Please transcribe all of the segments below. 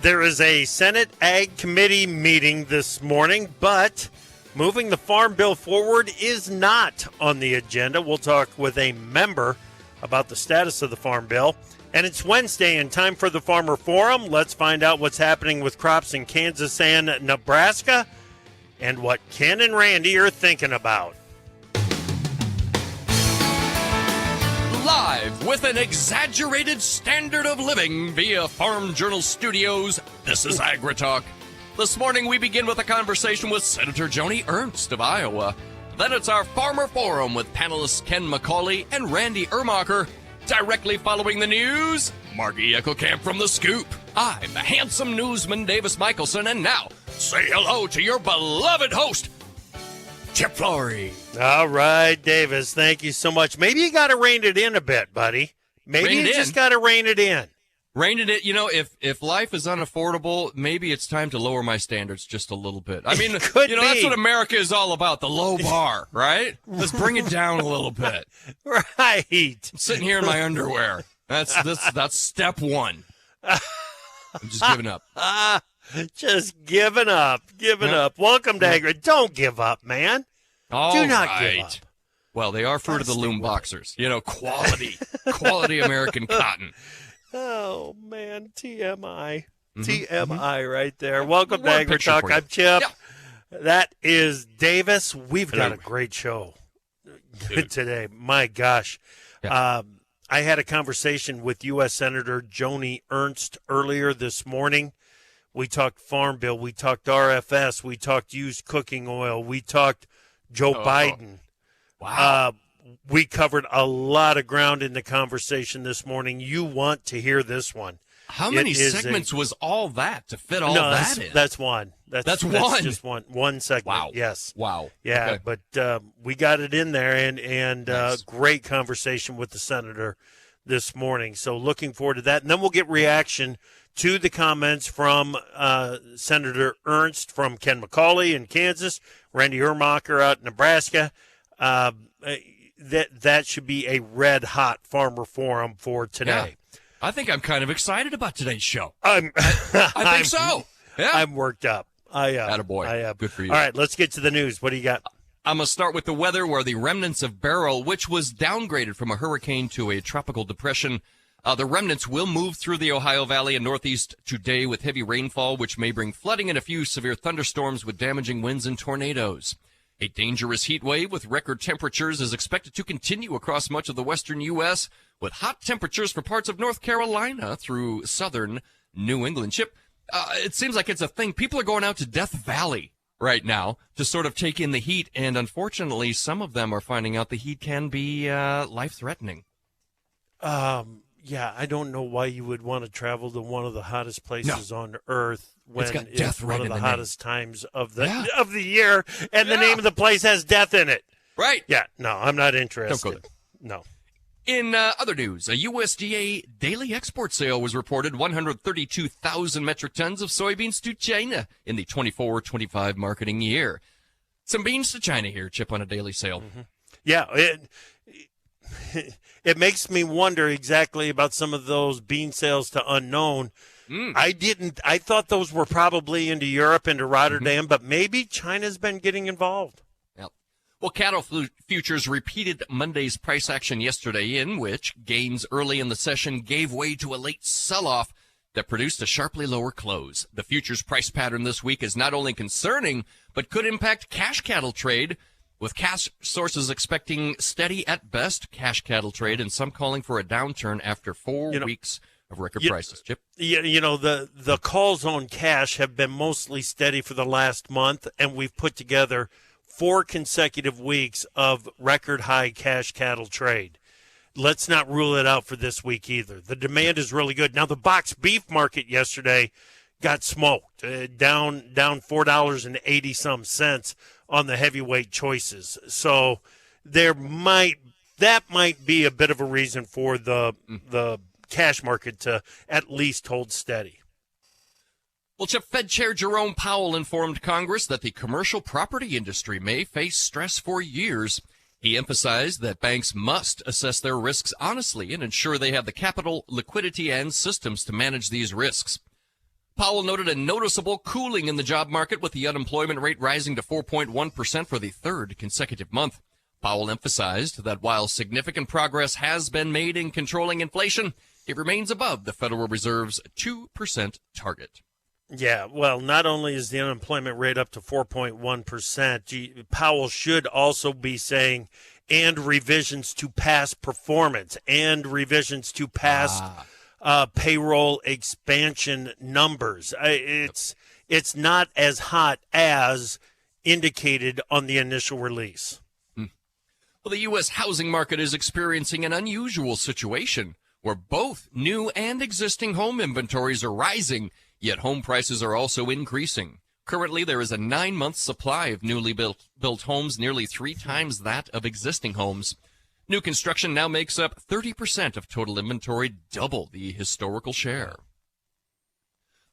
There is a Senate Ag Committee meeting this morning, but moving the Farm Bill forward is not on the agenda. We'll talk with a member about the status of the Farm Bill. And it's Wednesday and time for the Farmer Forum. Let's find out what's happening with crops in Kansas and Nebraska and what Ken and Randy are thinking about. Live with an exaggerated standard of living via Farm Journal Studios, this is AgriTalk. This morning we begin with a conversation with Senator Joni Ernst of Iowa. Then it's our Farmer Forum with panelists Ken McCauley and Randy Urmacher. Directly following the news, Margie Eckelkamp from The Scoop. I'm the handsome newsman Davis Michelson, and now say hello to your beloved host, Chip Flory. All right, Davis, thank you so much. Maybe you got to rein it in a bit, buddy. Maybe you just got to rein it in. Rein it in. You know, if life is unaffordable, maybe it's time to lower my standards just a little bit. I mean, that's what America is all about, the low bar, right? Let's bring it down a little bit. Right. I'm sitting here in my underwear. That's step one. I'm just giving up. Just giving up. Welcome to Agri. Don't give up, man. Do not give up. Well, they are fruit of the loom boxers. You know, quality American cotton. Oh, man, TMI. TMI right there. Welcome to AgriTalk. I'm Chip. Yeah. That is Davis. We've got a great show today. My gosh. Yeah. I had a conversation with U.S. Senator Joni Ernst earlier this morning. We talked Farm Bill. We talked RFS. We talked used cooking oil. We talked Joe Biden. Wow. We covered a lot of ground in the conversation this morning. You want to hear this one. How many segments was all that to fit all that in? That's one. That's one. Just one segment. Wow. Yes. Wow. Yeah, okay. But we got it in there, and nice. Great conversation with the senator this morning. So looking forward to that. And then we'll get reaction to the comments from Senator Ernst, from Ken McCauley in Kansas, Randy Urmacher out in Nebraska. That should be a red-hot Farmer Forum for today. Yeah. I think I'm kind of excited about today's show. I think so. Yeah. I'm worked up. Attaboy. I am. Good for you. All right, let's get to the news. What do you got? I'm going to start with the weather, where the remnants of Beryl, which was downgraded from a hurricane to a tropical depression, the remnants will move through the Ohio Valley and Northeast today with heavy rainfall, which may bring flooding and a few severe thunderstorms with damaging winds and tornadoes. A dangerous heat wave with record temperatures is expected to continue across much of the western U.S., with hot temperatures for parts of North Carolina through southern New England. Chip, it seems like it's a thing. People are going out to Death Valley right now to sort of take in the heat, and unfortunately, some of them are finding out the heat can be life-threatening. Yeah, I don't know why you would want to travel to one of the hottest places on earth when it's one of the hottest times of the year, and the name of the place has death in it. Right. Yeah, no, I'm not interested. Don't go there. No. In other news, a USDA daily export sale was reported 132,000 metric tons of soybeans to China in the 24-25 marketing year. Some beans to China here, Chip, on a daily sale. Mm-hmm. Yeah, it makes me wonder exactly about some of those bean sales to unknown. I thought those were probably into Europe, into Rotterdam, but maybe China's been getting involved. Yep. Well, cattle futures repeated Monday's price action yesterday, in which gains early in the session gave way to a late sell-off that produced a sharply lower close. The futures price pattern this week is not only concerning, but could impact cash cattle trade, with cash sources expecting steady at best cash cattle trade, and some calling for a downturn after 4 weeks of record prices. Chip? You know, the calls on cash have been mostly steady for the last month, and we've put together 4 consecutive weeks of record high cash cattle trade. Let's not rule it out for this week either. The demand is really good. Now, the box beef market yesterday got smoked, down $4.80 on the heavyweight choices. So that might be a bit of a reason for the cash market to at least hold steady. Well, Chip, Fed Chair Jerome Powell informed Congress that the commercial property industry may face stress for years. He emphasized that banks must assess their risks honestly and ensure they have the capital, liquidity, and systems to manage these risks. Powell noted a noticeable cooling in the job market, with the unemployment rate rising to 4.1% for the third consecutive month. Powell emphasized that while significant progress has been made in controlling inflation, it remains above the Federal Reserve's 2% target. Yeah, well, not only is the unemployment rate up to 4.1%, Powell should also be saying, and revisions to past performance, and revisions to past payroll expansion numbers. It's not as hot as indicated on the initial release. Well, the U.S. housing market is experiencing an unusual situation where both new and existing home inventories are rising, yet home prices are also increasing. Currently, there is a 9-month supply of newly built homes, nearly 3 times that of existing homes. New construction now makes up 30% of total inventory, double the historical share.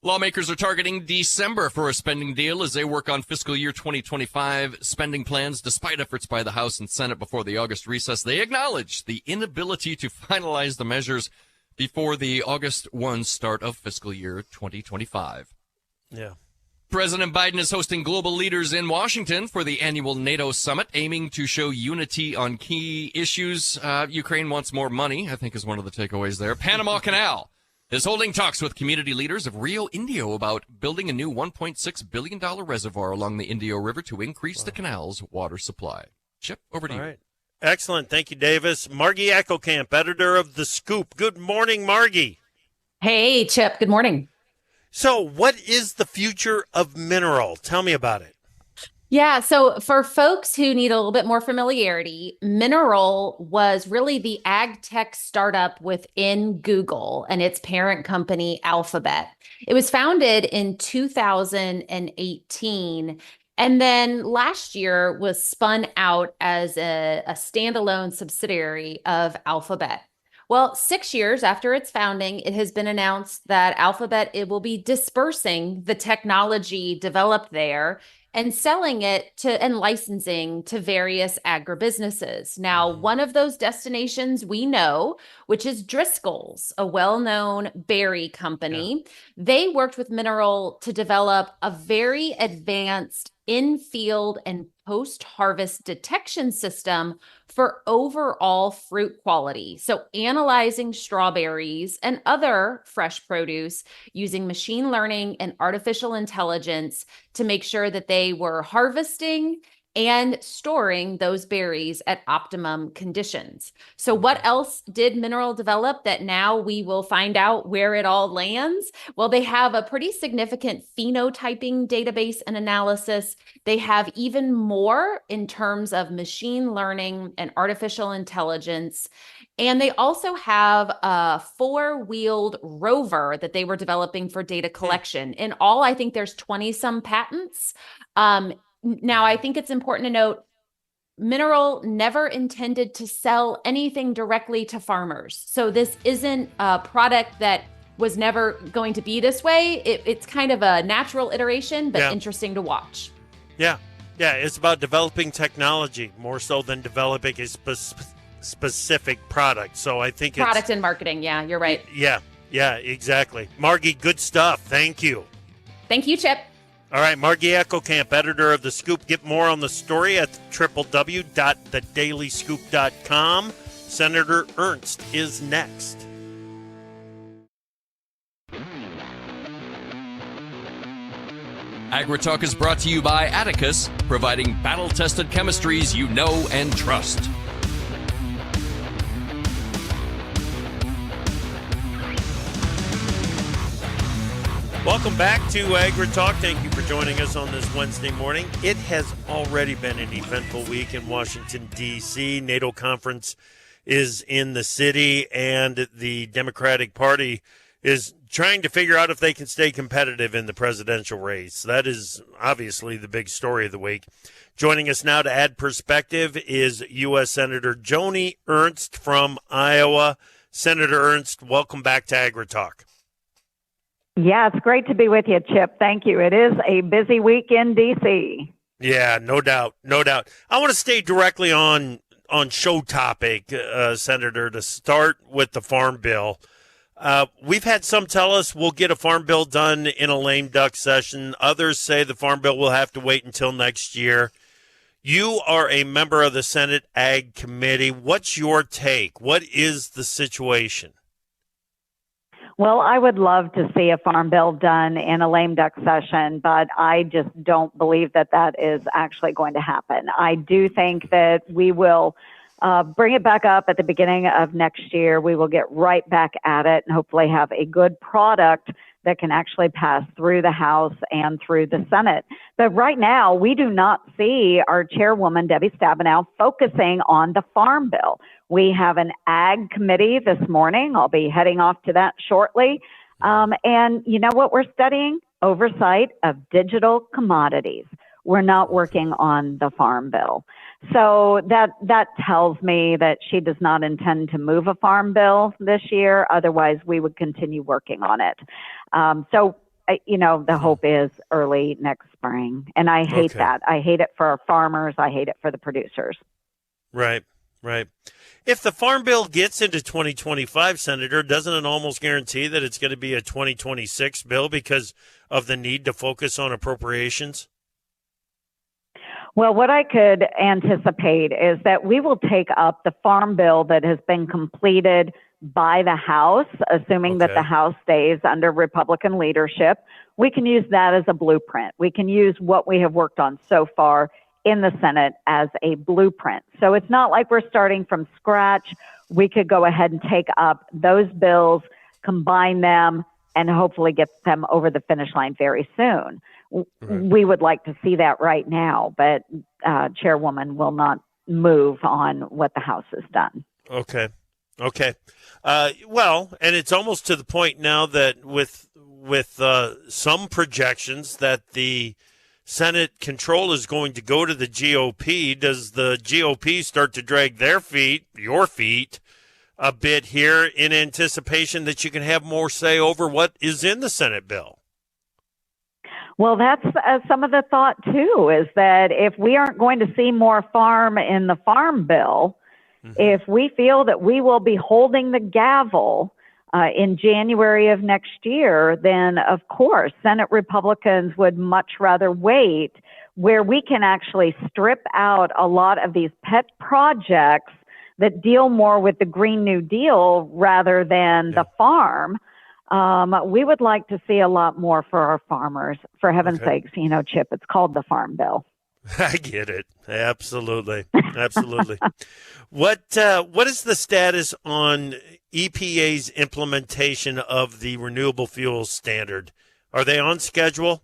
Lawmakers are targeting December for a spending deal as they work on fiscal year 2025 spending plans. Despite efforts by the House and Senate before the August recess, they acknowledge the inability to finalize the measures before the August 1 start of fiscal year 2025. Yeah. President Biden is hosting global leaders in Washington for the annual NATO summit, aiming to show unity on key issues. Ukraine wants more money, I think is one of the takeaways there. Panama Canal is holding talks with community leaders of Rio Indio about building a new $1.6 billion reservoir along the Indio River to increase the canal's water supply. Chip, over to you. All right. Excellent. Thank you, Davis. Margie Eckelkamp, editor of The Scoop. Good morning, Margie. Hey, Chip. Good morning. So what is the future of mineral? Tell me about it. Yeah, so for folks who need a little bit more familiarity, Mineral was really the ag tech startup within Google and its parent company, Alphabet. It was founded in 2018, and then last year was spun out as a standalone subsidiary of Alphabet. Well, 6 years after its founding, it has been announced that Alphabet will be dispersing the technology developed there and selling it to and licensing to various agribusinesses. Now, one of those destinations we know, which is Driscoll's, a well-known berry company, they worked with Mineral to develop a very advanced in-field and post-harvest detection system for overall fruit quality. So analyzing strawberries and other fresh produce using machine learning and artificial intelligence to make sure that they were harvesting and storing those berries at optimum conditions. So what else did Mineral develop that now we will find out where it all lands? Well, they have a pretty significant phenotyping database and analysis. They have even more in terms of machine learning and artificial intelligence. And they also have a 4-wheeled rover that they were developing for data collection. In all, I think there's 20-some patents. Now, I think it's important to note, Mineral never intended to sell anything directly to farmers. So this isn't a product that was never going to be this way. It's kind of a natural iteration, but interesting to watch. Yeah, it's about developing technology more so than developing a specific product. So I think it's product and marketing. Yeah, you're right. Yeah, exactly. Margie, good stuff. Thank you. Thank you, Chip. All right, Margie Eckelkamp, editor of The Scoop. Get more on the story at www.thedailyscoop.com. Senator Ernst is next. AgriTalk is brought to you by Atticus, providing battle-tested chemistries you know and trust. Welcome back to AgriTalk. Thank you for joining us on this Wednesday morning. It has already been an eventful week in Washington, D.C. NATO conference is in the city, and the Democratic Party is trying to figure out if they can stay competitive in the presidential race. That is obviously the big story of the week. Joining us now to add perspective is U.S. Senator Joni Ernst from Iowa. Senator Ernst, welcome back to AgriTalk. Yeah, it's great to be with you, Chip. Thank you. It is a busy week in D.C. Yeah, no doubt. I want to stay directly on show topic, Senator, to start with the Farm Bill. We've had some tell us we'll get a farm bill done in a lame duck session. Others say the farm bill will have to wait until next year. You are a member of the Senate Ag Committee. What's your take? What is the situation? Well, I would love to see a farm bill done in a lame duck session, but I just don't believe that that is actually going to happen. I do think that we will bring it back up at the beginning of next year. We will get right back at it and hopefully have a good product that can actually pass through the House and through the Senate. But right now, we do not see our chairwoman, Debbie Stabenow, focusing on the farm bill. We have an ag committee this morning. I'll be heading off to that shortly. And you know what we're studying? Oversight of digital commodities. We're not working on the farm bill. So that tells me that she does not intend to move a farm bill this year. Otherwise, we would continue working on it. The hope is early next spring. And I hate that. I hate it for our farmers. I hate it for the producers. Right. If the farm bill gets into 2025, Senator, doesn't it almost guarantee that it's going to be a 2026 bill because of the need to focus on appropriations? Well, what I could anticipate is that we will take up the farm bill that has been completed by the House, assuming that the House stays under Republican leadership. We can use that as a blueprint. We can use what we have worked on so far in the Senate as a blueprint. So it's not like we're starting from scratch. We could go ahead and take up those bills, combine them, and hopefully get them over the finish line very soon. We would like to see that right now, but Chairwoman will not move on what the House has done. Okay. Well, and it's almost to the point now that with some projections that the Senate control is going to go to the GOP. Does the GOP start to drag your feet, a bit here in anticipation that you can have more say over what is in the Senate bill? Well, that's some of the thought, too, is that if we aren't going to see more farm in the farm bill, if we feel that we will be holding the gavel in January of next year, then, of course, Senate Republicans would much rather wait where we can actually strip out a lot of these pet projects that deal more with the Green New Deal rather than the farm. We would like to see a lot more for our farmers. For heaven's sakes, Chip, it's called the Farm Bill. I get it. Absolutely. What is the status on EPA's implementation of the renewable fuels standard? Are they on schedule?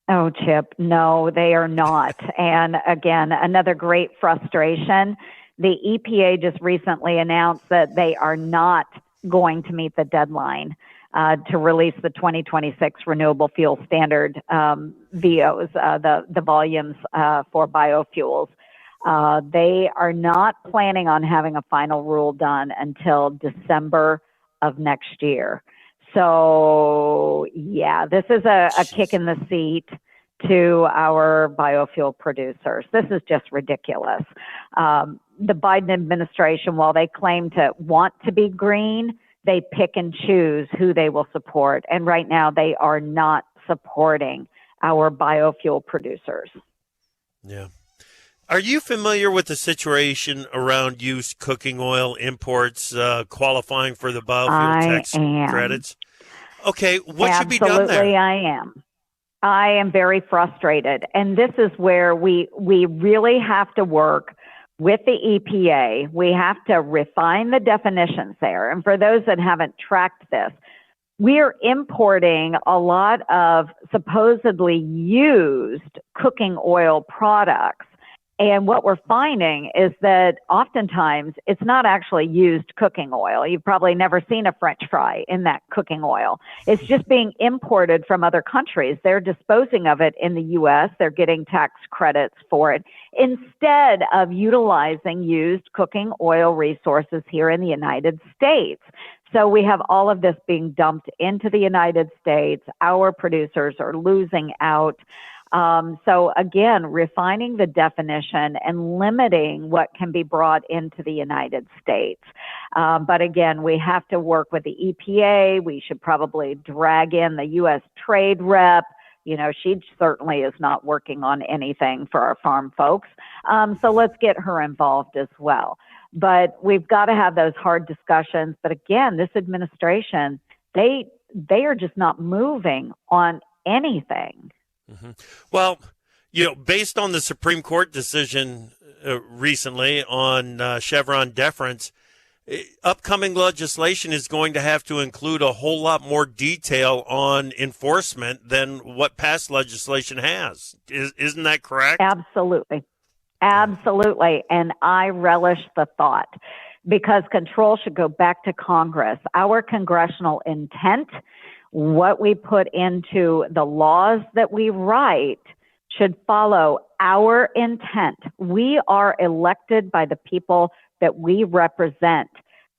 Oh, Chip, no, they are not. And again, another great frustration. The EPA just recently announced that they are not going to meet the deadline to release the 2026 renewable fuel standard VOs, the volumes for biofuels. They are not planning on having a final rule done until December of next year. So, yeah, this is a kick in the seat to our biofuel producers. This is just ridiculous. The Biden administration, while they claim to want to be green, they pick and choose who they will support. And right now they are not supporting our biofuel producers. Yeah. Are you familiar with the situation around used cooking oil imports qualifying for the biofuel tax credits? Okay, what should be done there? Absolutely, I am. I am very frustrated. And this is where we really have to work with the EPA. We have to refine the definitions there. And for those that haven't tracked this, we are importing a lot of supposedly used cooking oil products. And what we're finding is that oftentimes it's not actually used cooking oil. You've probably never seen a French fry in that cooking oil. It's just being imported from other countries. They're disposing of it in the U.S. They're getting tax credits for it instead of utilizing used cooking oil resources here in the United States. So we have all of this being dumped into the United States. Our producers are losing out. So again, refining the definition and limiting what can be brought into the United States. But again, we have to work with the EPA. We should probably drag in the U.S. trade rep. She certainly is not working on anything for our farm folks. So let's get her involved as well. But we've got to have those hard discussions. But again, this administration, they are just not moving on anything. Mm-hmm. Well, based on the Supreme Court decision recently on Chevron deference, upcoming legislation is going to have to include a whole lot more detail on enforcement than what past legislation has. Isn't that correct? Absolutely. And I relish the thought, because control should go back to Congress. Our congressional intent, what we put into the laws that we write, should follow our intent. We are elected by the people that we represent.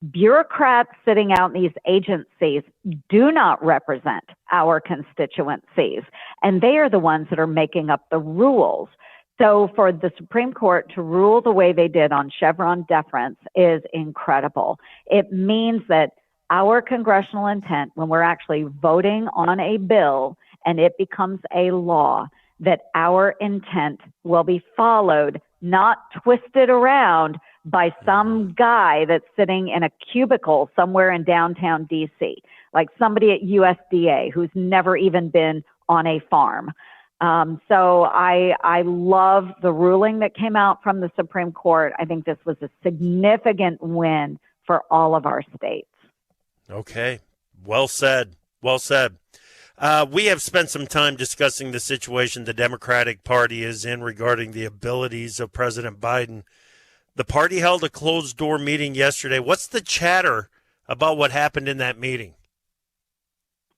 Bureaucrats sitting out in these agencies do not represent our constituencies, and they are the ones that are making up the rules. So for the Supreme Court to rule the way they did on Chevron deference is incredible. It means that our congressional intent, when we're actually voting on a bill and it becomes a law, that our intent will be followed, not twisted around by some guy that's sitting in a cubicle somewhere in downtown D.C., like somebody at USDA who's never even been on a farm. So I love the ruling that came out from the Supreme Court. I think this was a significant win for all of our states. Okay. Well said. Well said. We have spent some time discussing the situation the Democratic Party is in regarding the abilities of President Biden. The party held a closed-door meeting yesterday. What's the chatter about what happened in that meeting?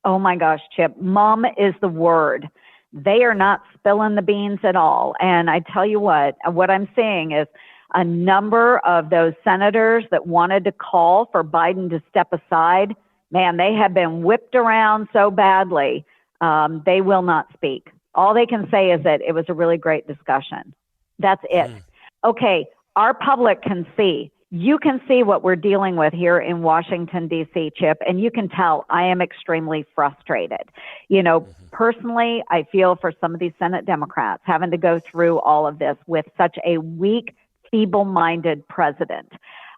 Oh, my gosh, Chip. Mum is the word. They are not spilling the beans at all. And I tell you what I'm seeing is a number of those senators that wanted to call for Biden to step aside, man, they have been whipped around so badly, they will not speak. All they can say is that it was a really great discussion. That's it. Okay, our public can see. You can see what we're dealing with here in Washington, D.C., Chip, and you can tell I am extremely frustrated. Personally, I feel for some of these Senate Democrats having to go through all of this with such a weak, feeble-minded president.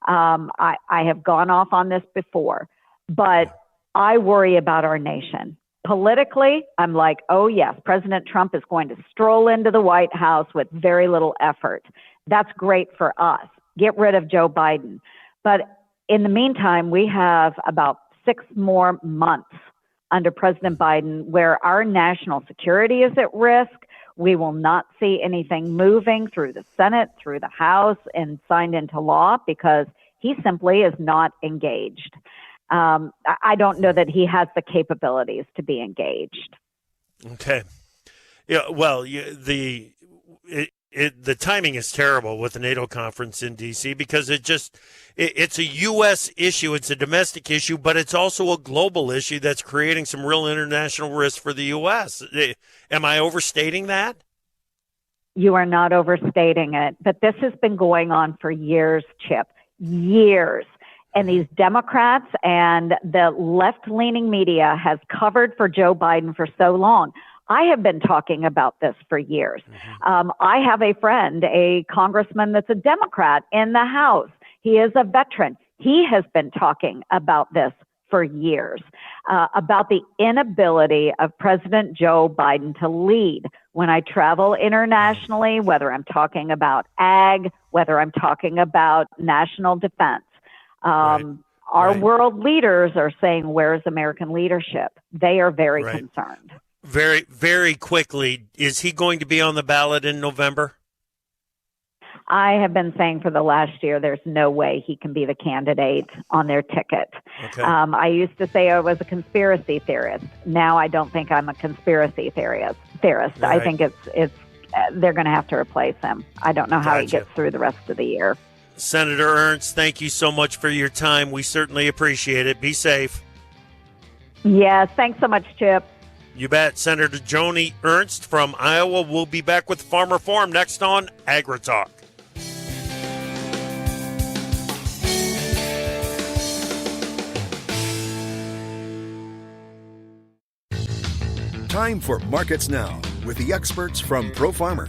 I have gone off on this before, but I worry about our nation. Politically, I'm like, oh, yes, President Trump is going to stroll into the White House with very little effort. That's great for us. Get rid of Joe Biden. But in the meantime, we have about 6 more months under President Biden where our national security is at risk. We will not see anything moving through the Senate, through the House, and signed into law because he simply is not engaged. I don't know that he has the capabilities to be engaged. Okay. Yeah. Well, the timing is terrible with the NATO conference in D.C. because it's a U.S. issue. It's a domestic issue, but it's also a global issue that's creating some real international risk for the U.S. Am I overstating that? You are not overstating it, but this has been going on for years, Chip, years. And these Democrats and the left-leaning media has covered for Joe Biden for so long. I have been talking about this for years. I have a friend, a congressman that's a Democrat in the House. He is a veteran. He has been talking about this for years, about the inability of President Joe Biden to lead. When I travel internationally, whether I'm talking about ag, whether I'm talking about national defense, our world leaders are saying, where's American leadership? They are very concerned. Very, very quickly, is he going to be on the ballot in November? I have been saying for the last year, there's no way he can be the candidate on their ticket. Okay. I used to say I was a conspiracy theorist. Now I don't think I'm a conspiracy theorist. Right. I think it's they're going to have to replace him. I don't know how he gets through the rest of the year. Senator Ernst, thank you so much for your time. We certainly appreciate it. Be safe. Yes, thanks so much, Chip. You bet. Senator Joni Ernst from Iowa will be back with Farmer Forum next on AgriTalk. Time for Markets Now with the experts from Pro Farmer.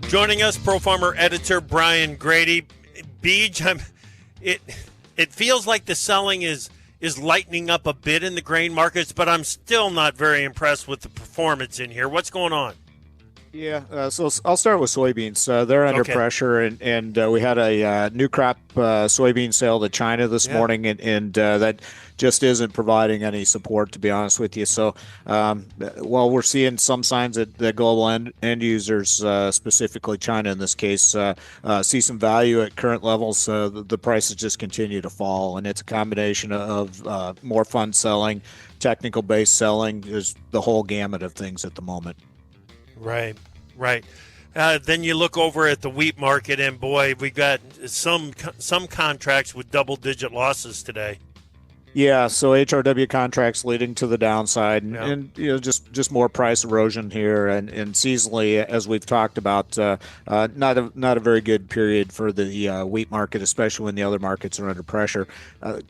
Joining us, Pro Farmer editor Brian Grady. Beej, it feels like the selling is lightening up a bit in the grain markets, but I'm still not very impressed with the performance in here. What's going on? Yeah, so I'll start with soybeans. They're under pressure, and we had a new crop soybean sale to China this morning, and that just isn't providing any support, to be honest with you. So while we're seeing some signs that the global end users, specifically China in this case, see some value at current levels, the prices just continue to fall, and it's a combination of more fund selling, technical-based selling. There's the whole gamut of things at the moment. Right. Then you look over at the wheat market, and boy, we got some contracts with double-digit losses today. Yeah, so HRW contracts leading to the downside, and just more price erosion here, and seasonally, as we've talked about, not a very good period for the wheat market, especially when the other markets are under pressure.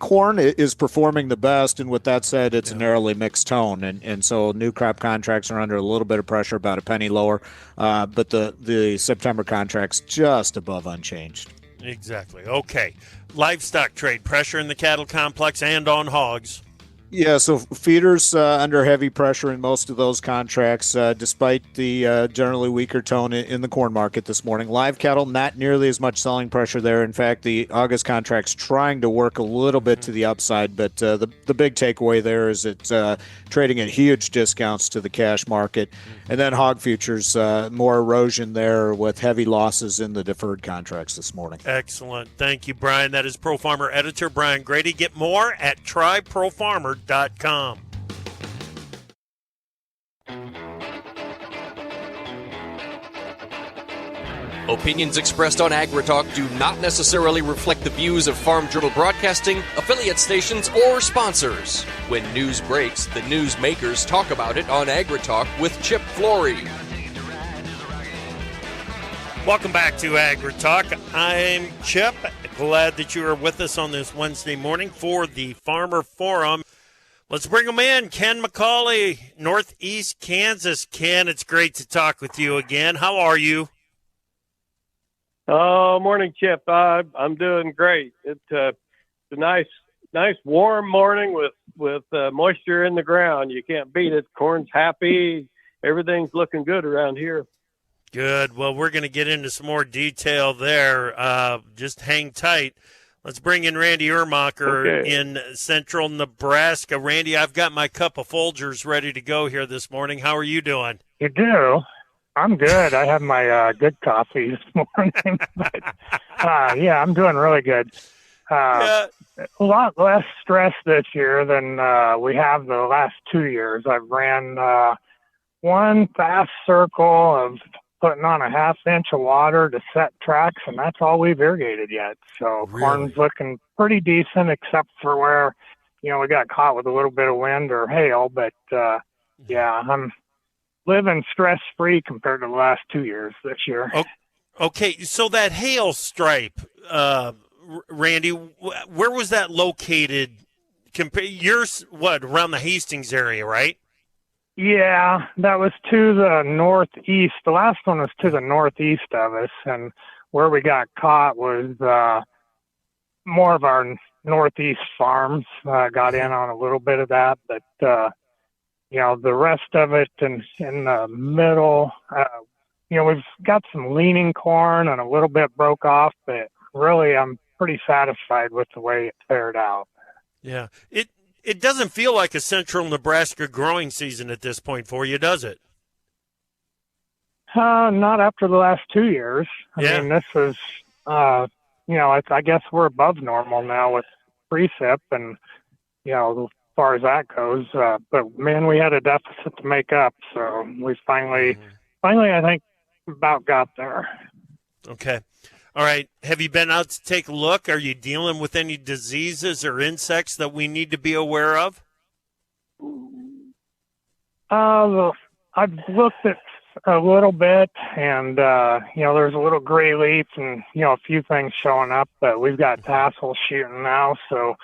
Corn is performing the best, and with that said, it's a narrowly mixed tone, and so new crop contracts are under a little bit of pressure, about a penny lower, but the September contracts just above unchanged. Exactly. Okay. Livestock trade, pressure in the cattle complex and on hogs. Yeah, so feeders under heavy pressure in most of those contracts, despite the generally weaker tone in the corn market this morning. Live cattle, not nearly as much selling pressure there. In fact, the August contract's trying to work a little bit to the upside, but the big takeaway there is it's trading at huge discounts to the cash market. And then hog futures, more erosion there with heavy losses in the deferred contracts this morning. Excellent. Thank you, Brian. That is Pro Farmer editor Brian Grady. Get more at tryprofarmer.com. Opinions expressed on AgriTalk do not necessarily reflect the views of Farm Journal Broadcasting, affiliate stations, or sponsors. When news breaks, the news makers talk about it on AgriTalk with Chip Flory. Welcome back to AgriTalk. I'm Chip. Glad that you are with us on this Wednesday morning for the Farmer Forum. Let's bring them in. Ken McCauley, Northeast Kansas. Ken, it's great to talk with you again. How are you? Oh, morning, Chip. I'm doing great. It's a nice warm morning with moisture in the ground. You can't beat it. Corn's happy. Everything's looking good around here. Good. Well, we're going to get into some more detail there. Just hang tight. Let's bring in Randy Urmacher in central Nebraska. Randy, I've got my cup of Folgers ready to go here this morning. How are you doing? You do? I'm good. I had my good coffee this morning. But, I'm doing really good. A lot less stress this year than we have the last 2 years. I've ran one fast circle of putting on a half inch of water to set tracks, and that's all we've irrigated yet. So corn's looking pretty decent, except for where, we got caught with a little bit of wind or hail. But, I'm living stress-free compared to the last 2 years this year. Okay, so that hail stripe, Randy, where was that located? Yours, around the Hastings area, right? Yeah, that was to the northeast. The last one was to the northeast of us, and where we got caught was more of our northeast farms got in on a little bit of that, but the rest of it in the middle, we've got some leaning corn and a little bit broke off, but really I'm pretty satisfied with the way it fared out. Yeah, it doesn't feel like a central Nebraska growing season at this point for you, does it? Not after the last 2 years. I mean, this is, I guess we're above normal now with precip and, as far as that goes. But, man, we had a deficit to make up. So we finally, I think, about got there. Okay. All right. Have you been out to take a look? Are you dealing with any diseases or insects that we need to be aware of? I've looked at a little bit, and there's a little gray leaf, and a few things showing up. But we've got tassels shooting now, so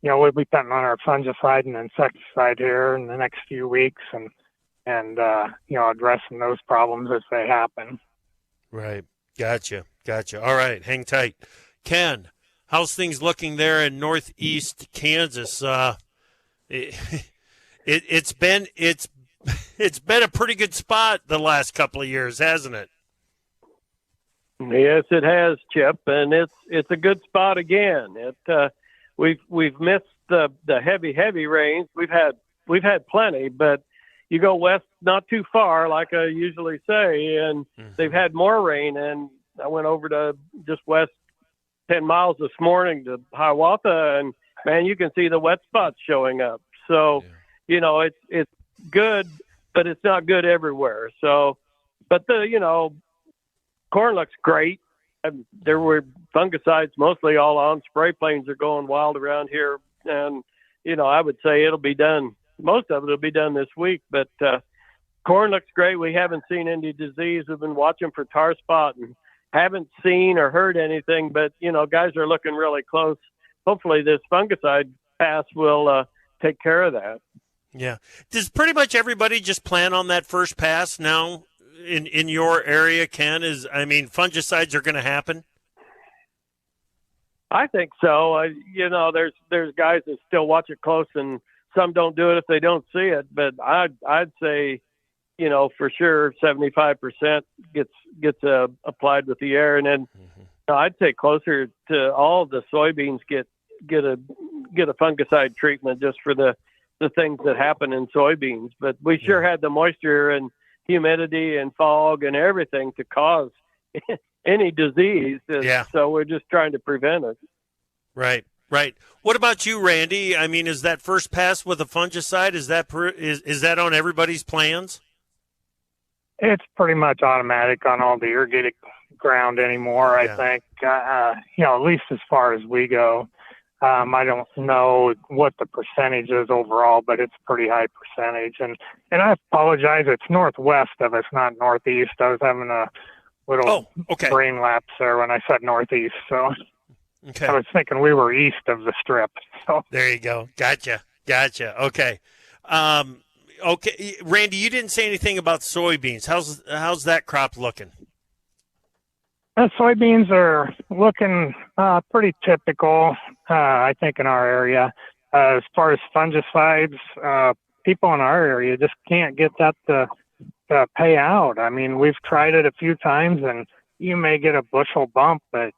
we'll be putting on our fungicide and insecticide here in the next few weeks, and addressing those problems as they happen. Right. Gotcha. All right. Hang tight. Ken, how's things looking there in northeast Kansas? It's been a pretty good spot the last couple of years, hasn't it? Yes, it has, Chip, and it's a good spot again. We've missed the heavy rains. We've had plenty, but you go west not too far, like I usually say, and they've had more rain. And I went over to just west 10 miles this morning to Hiawatha, and man, you can see the wet spots showing up. So, it's good, but it's not good everywhere. So, but corn looks great. There were fungicides mostly all on. Spray planes are going wild around here, and I would say it'll be done. Most of it will be done this week, but corn looks great. We haven't seen any disease. We've been watching for tar spot and haven't seen or heard anything, but guys are looking really close. Hopefully this fungicide pass will take care of that. Yeah. Does pretty much everybody just plan on that first pass now in your area, Ken? Fungicides are going to happen? I think so. There's guys that still watch it close, and some don't do it if they don't see it. But I'd say, for sure 75% gets applied with the air, and then I'd say closer to all the soybeans get a fungicide treatment just for the things that happen in soybeans. But we sure had the moisture and humidity and fog and everything to cause any disease. So we're just trying to prevent it. Right. What about you, Randy? Is that first pass with a fungicide, is that on everybody's plans? It's pretty much automatic on all the irrigated ground anymore, I think. At least as far as we go. I don't know what the percentage is overall, but it's a pretty high percentage. And I apologize, it's northwest of us, not northeast. I was having a little brain lapse there when I said northeast. So I was thinking we were east of the strip. So there you go. Gotcha. Okay. Randy, you didn't say anything about soybeans. How's that crop looking? Soybeans are looking pretty typical, I think, in our area. As far as fungicides, people in our area just can't get that to pay out. We've tried it a few times, and you may get a bushel bump, but,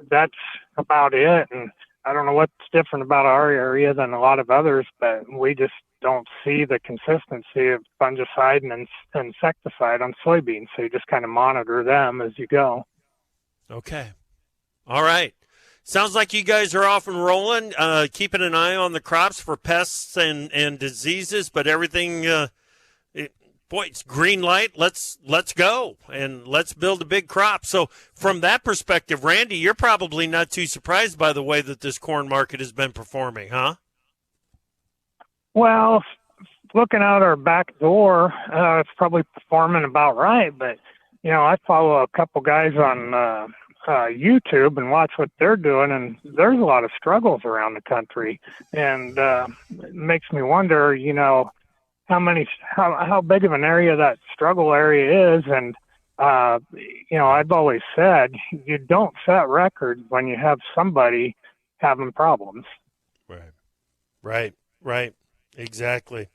that's about it. And I don't know what's different about our area than a lot of others, but we just don't see the consistency of fungicide and insecticide on soybeans. So you just kind of monitor them as you go. Okay. All right. Sounds like you guys are off and rolling, keeping an eye on the crops for pests and diseases, but everything, it's green light. Let's go and let's build a big crop. So from that perspective, Randy, you're probably not too surprised by the way that this corn market has been performing, huh? Well, looking out our back door, it's probably performing about right. But, I follow a couple guys on YouTube and watch what they're doing, and there's a lot of struggles around the country. And it makes me wonder, how big of an area that struggle area is. And, I've always said you don't set records when you have somebody having problems. Right. Exactly.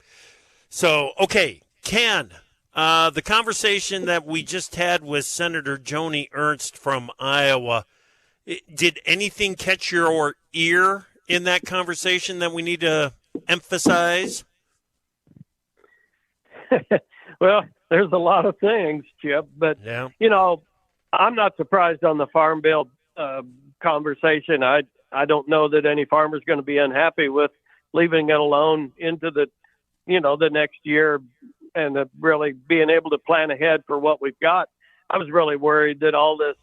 So, okay, Ken, the conversation that we just had with Senator Joni Ernst from Iowa, did anything catch your ear in that conversation that we need to emphasize? Well, there's a lot of things, Chip, but, I'm not surprised on the Farm Bill conversation. I don't know that any farmer's going to be unhappy with leaving it alone into the next year and really being able to plan ahead for what we've got. I was really worried that all this,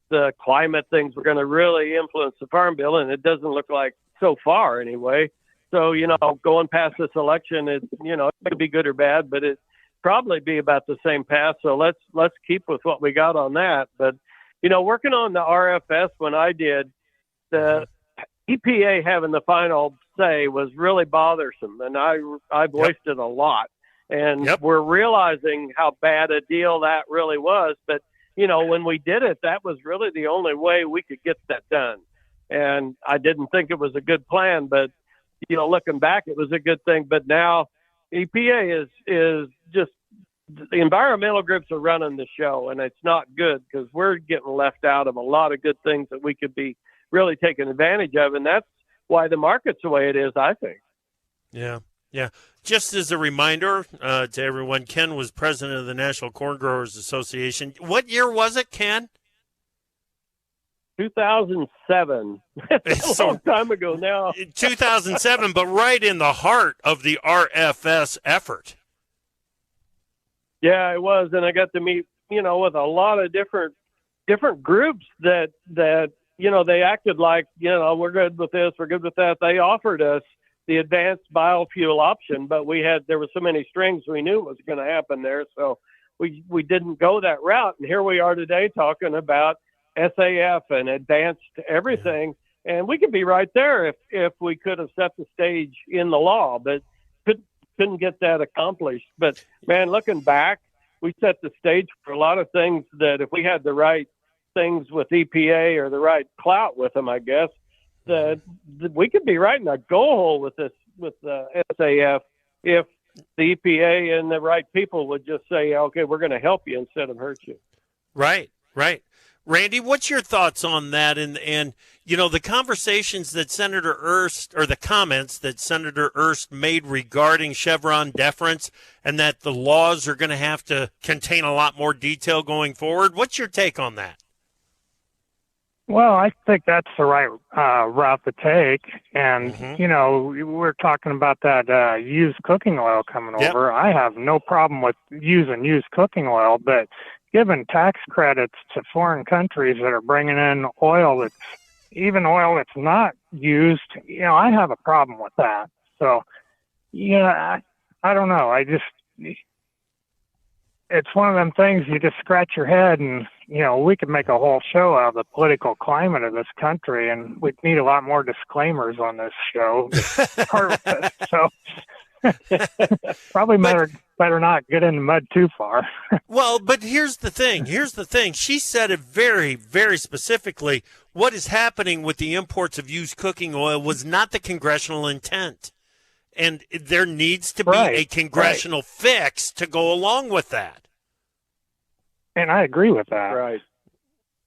the climate things were going to really influence the Farm Bill, and it doesn't look like so far anyway. So, going past this election, it could be good or bad, but it probably be about the same path. So let's keep with what we got on that. But, working on the RFS when I did, the EPA having the final say was really bothersome, and I voiced it a lot. And we're realizing how bad a deal that really was. But, when we did it, that was really the only way we could get that done. And I didn't think it was a good plan, but, looking back, it was a good thing. But now EPA is just, the environmental groups are running the show, and it's not good because we're getting left out of a lot of good things that we could be really taking advantage of. And that's why the market's the way it is, I think. Yeah. Yeah. Just as a reminder to everyone, Ken was president of the National Corn Growers Association. What year was it, Ken? 2007. That's a long time ago now. 2007, but right in the heart of the RFS effort. Yeah, it was. And I got to meet, with a lot of different groups that, they acted like, we're good with this, we're good with that. They offered us the advanced biofuel option, but there were so many strings, we knew what was going to happen there. So we didn't go that route. And here we are today talking about SAF and advanced everything. And we could be right there if we could have set the stage in the law, but couldn't get that accomplished. But man, looking back, we set the stage for a lot of things that if we had the right things with EPA or the right clout with them, I guess, that we could be right in a go hole with the SAF if the EPA and the right people would just say, okay, we're going to help you instead of hurt you. Right. Randy, what's your thoughts on that? And the conversations that Senator Ernst, or the comments that Senator Ernst made regarding Chevron deference, and that the laws are going to have to contain a lot more detail going forward. What's your take on that? Well, I think that's the right route to take. And, we're talking about that used cooking oil coming over. I have no problem with using used cooking oil, but giving tax credits to foreign countries that are bringing in oil that's not used, I have a problem with that. So, I don't know. It's one of them things you just scratch your head and, we could make a whole show out of the political climate of this country, and we'd need a lot more disclaimers on this show. So probably better not get in the mud too far. Well, but here's the thing. She said it very, very specifically. What is happening with the imports of used cooking oil was not the congressional intent. And there needs to be a congressional fix to go along with that. And I agree with that. Right.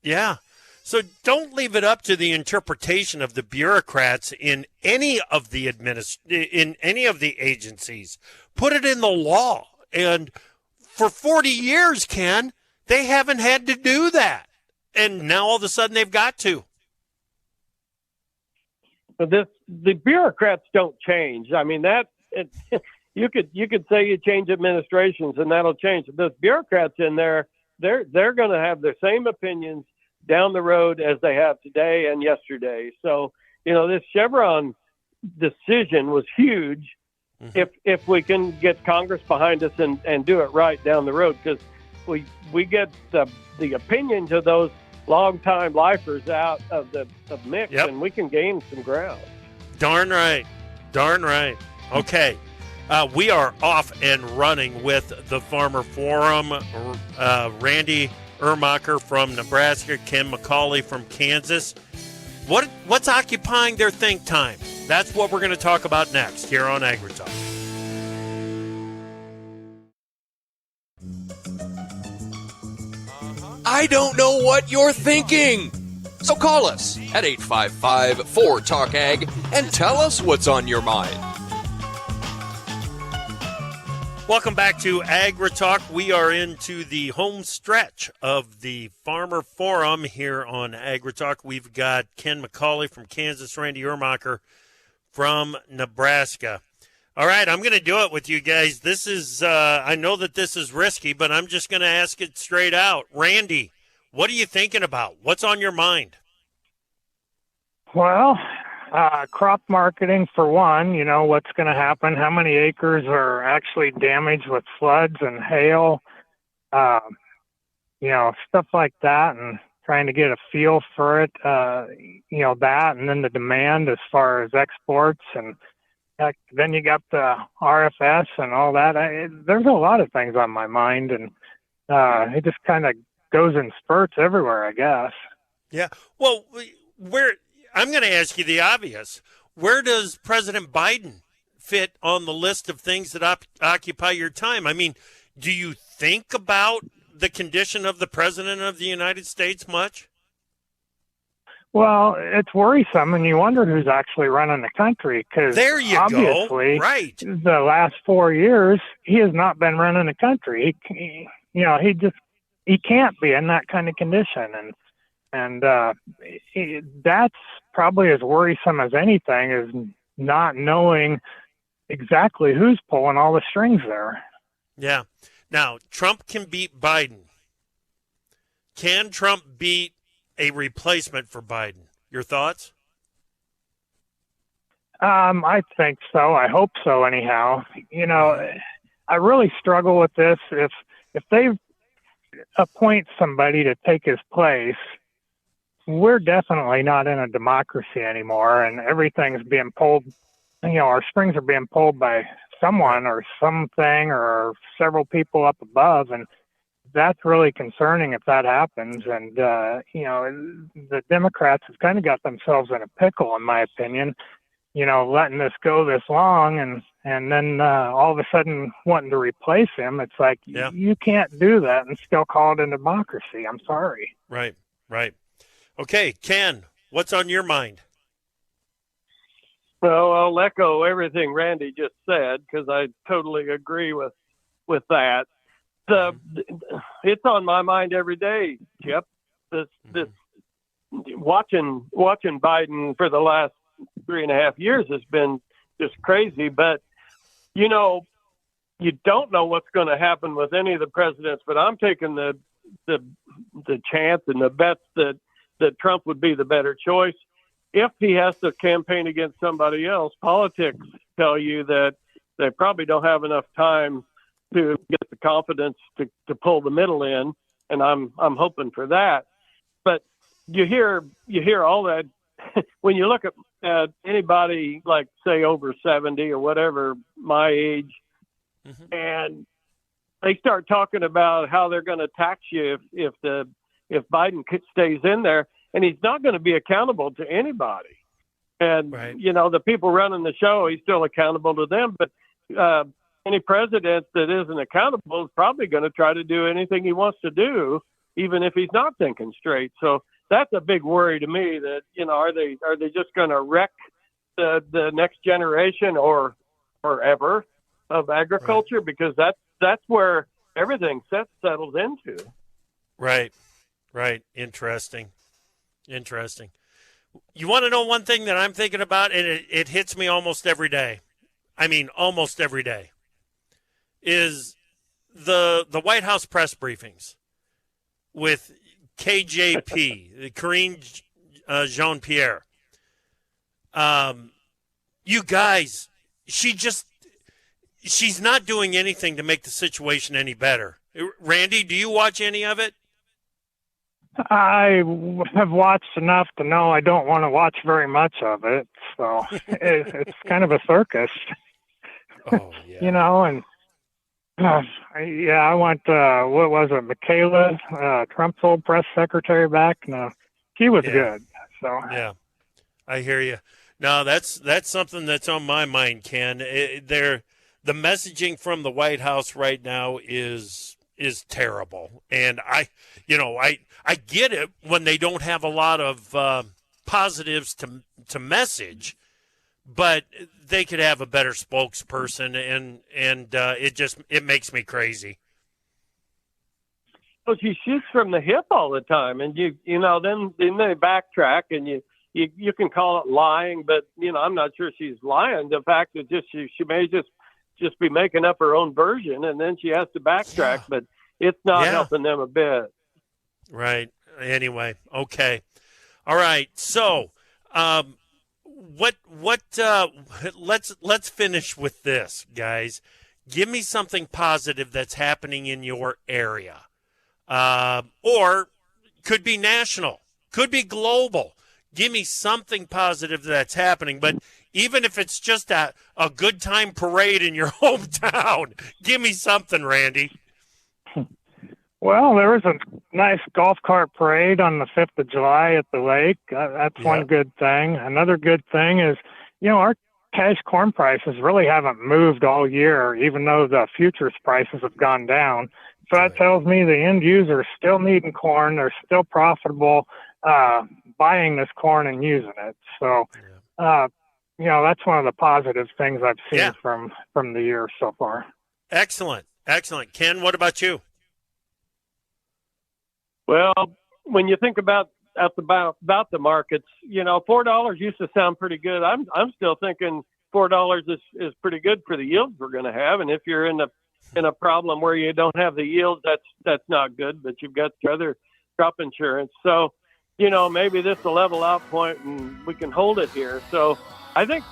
Yeah. So don't leave it up to the interpretation of the bureaucrats in any of the agencies. Put it in the law. And for 40 years, Ken, they haven't had to do that. And now all of a sudden they've got to. The bureaucrats don't change. I mean, you could say you change administrations and that'll change. Those bureaucrats in there, they're going to have the same opinions down the road as they have today and yesterday. So, this Chevron decision was huge. If we can get Congress behind us and do it right down the road, because we get the opinions of those long-time lifers out of the mix, and we can gain some ground. Darn right. Okay. We are off and running with the Farmer Forum. Randy Urmacher from Nebraska, Ken McCauley from Kansas. What's occupying their think time? That's what we're going to talk about next here on AgriTalk. I don't know what you're thinking. So call us at 855-4TALK-AG and tell us what's on your mind. Welcome back to AgriTalk. We are into the home stretch of the Farmer Forum here on AgriTalk. We've got Ken McCauley from Kansas, Randy Urmacher from Nebraska. All right, I'm going to do it with you guys. This is, I know that this is risky, but I'm just going to ask it straight out. Randy, what are you thinking about? What's on your mind? Well, crop marketing for one. You know what's going to happen. How many acres are actually damaged with floods and hail? You know, stuff like that, and trying to get a feel for it. You know that, and then the demand as far as exports, and then you got the RFS and all that. There's a lot of things on my mind, and it just kind of goes in spurts everywhere, I guess. Yeah. Well, I'm going to ask you the obvious. Where does President Biden fit on the list of things that occupy your time? I mean, do you think about the condition of the President of the United States much? Well, it's worrisome, and you wonder who's actually running the country, because obviously, go. Right. The last 4 years, he has not been running the country. He can't be in that kind of condition, and that's probably as worrisome as anything, is not knowing exactly who's pulling all the strings there. Yeah. Now, Trump can beat Biden. Can Trump beat a replacement for Biden? Your thoughts? I think so. I hope so, anyhow. You know, I really struggle with this. If they appoint somebody to take his place, we're definitely not in a democracy anymore, and everything's being pulled. You know, our strings are being pulled by someone or something or several people up above, and that's really concerning if that happens. And you know, the Democrats have kind of got themselves in a pickle, in my opinion, you know, letting this go this long, and then all of a sudden wanting to replace him. It's like, you can't do that and still call it a democracy. I'm sorry. Right. Okay, Ken, what's on your mind? Well, I'll echo everything Randy just said, because I totally agree with that. It's on my mind every day, Chip. This watching Biden for the last 3.5 years has been just crazy. But you know, you don't know what's going to happen with any of the presidents. But I'm taking the chance and the bets that Trump would be the better choice. If he has to campaign against somebody else, politics tell you that they probably don't have enough time to get the confidence to pull the middle in, and I'm hoping for that. But you hear all that when you look at anybody like, say, over 70 or whatever, my age, and they start talking about how they're going to tax you if Biden stays in there. And he's not going to be accountable to anybody. And, you know, the people running the show, he's still accountable to them. But any president that isn't accountable is probably going to try to do anything he wants to do, even if he's not thinking straight. So that's a big worry to me, that, you know, are they just going to wreck the next generation or ever of agriculture? Because that's where everything settles into. Right. Interesting. You want to know one thing that I'm thinking about, and it hits me almost every day. I mean, almost every day, is the White House press briefings with KJP, Karine Jean-Pierre. You guys, she's not doing anything to make the situation any better. Randy, do you watch any of it? I have watched enough to know I don't want to watch very much of it. So it's kind of a circus. Oh, yeah. You know, and I want, what was it, McCauley, Trump's old press secretary back? No, she was good. So yeah, I hear you. No, that's something that's on my mind, Ken. The messaging from the White House right now is terrible, and I get it when they don't have a lot of positives to message, but they could have a better spokesperson, and it makes me crazy. Well, she shoots from the hip all the time, and you know then they backtrack, and you can call it lying, but you know I'm not sure she's lying. The fact is just she may just be making up her own version, and then she has to backtrack, but it's not helping them a bit. Right. Anyway, okay. All right. So let's finish with this, guys. Give me something positive that's happening in your area, or could be national, could be global. Give me something positive that's happening, but even if it's just a good time parade in your hometown, give me something, Randy. Well, there was a nice golf cart parade on the 5th of July at the lake. That's one good thing. Another good thing is, our cash corn prices really haven't moved all year, even though the futures prices have gone down. So that tells me the end user is still needing corn. They're still profitable buying this corn and using it. So, that's one of the positive things I've seen from the year so far. Excellent. Ken, what about you? Well, when you think about the markets, $4 used to sound pretty good. I'm still thinking $4 is pretty good for the yields we're going to have. And if you're in a problem where you don't have the yields, that's not good. But you've got the other crop insurance, so maybe this will level out point and we can hold it here. So I think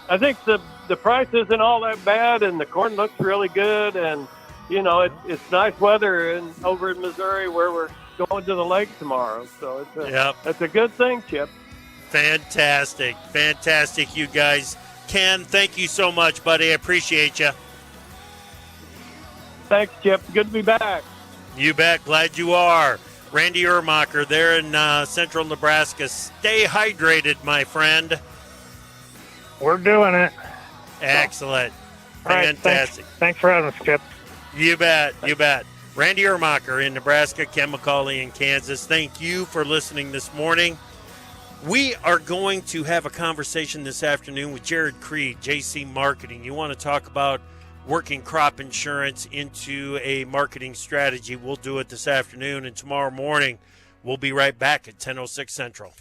the price isn't all that bad, and the corn looks really good, and it's nice weather over in Missouri where we're going to the lake tomorrow. So it's a good thing, Chip. Fantastic, you guys. Ken, thank you so much, buddy. I appreciate you. Thanks, Chip. Good to be back. You bet. Glad you are. Randy Urmacher there in central Nebraska. Stay hydrated, my friend. We're doing it. Excellent. Fantastic. Thanks for having us, Chip. You bet. Randy Urmacher in Nebraska, Ken McCauley in Kansas. Thank you for listening this morning. We are going to have a conversation this afternoon with Jared Creed, JC Marketing. You want to talk about working crop insurance into a marketing strategy? We'll do it this afternoon, and tomorrow morning we'll be right back at 10:06 Central.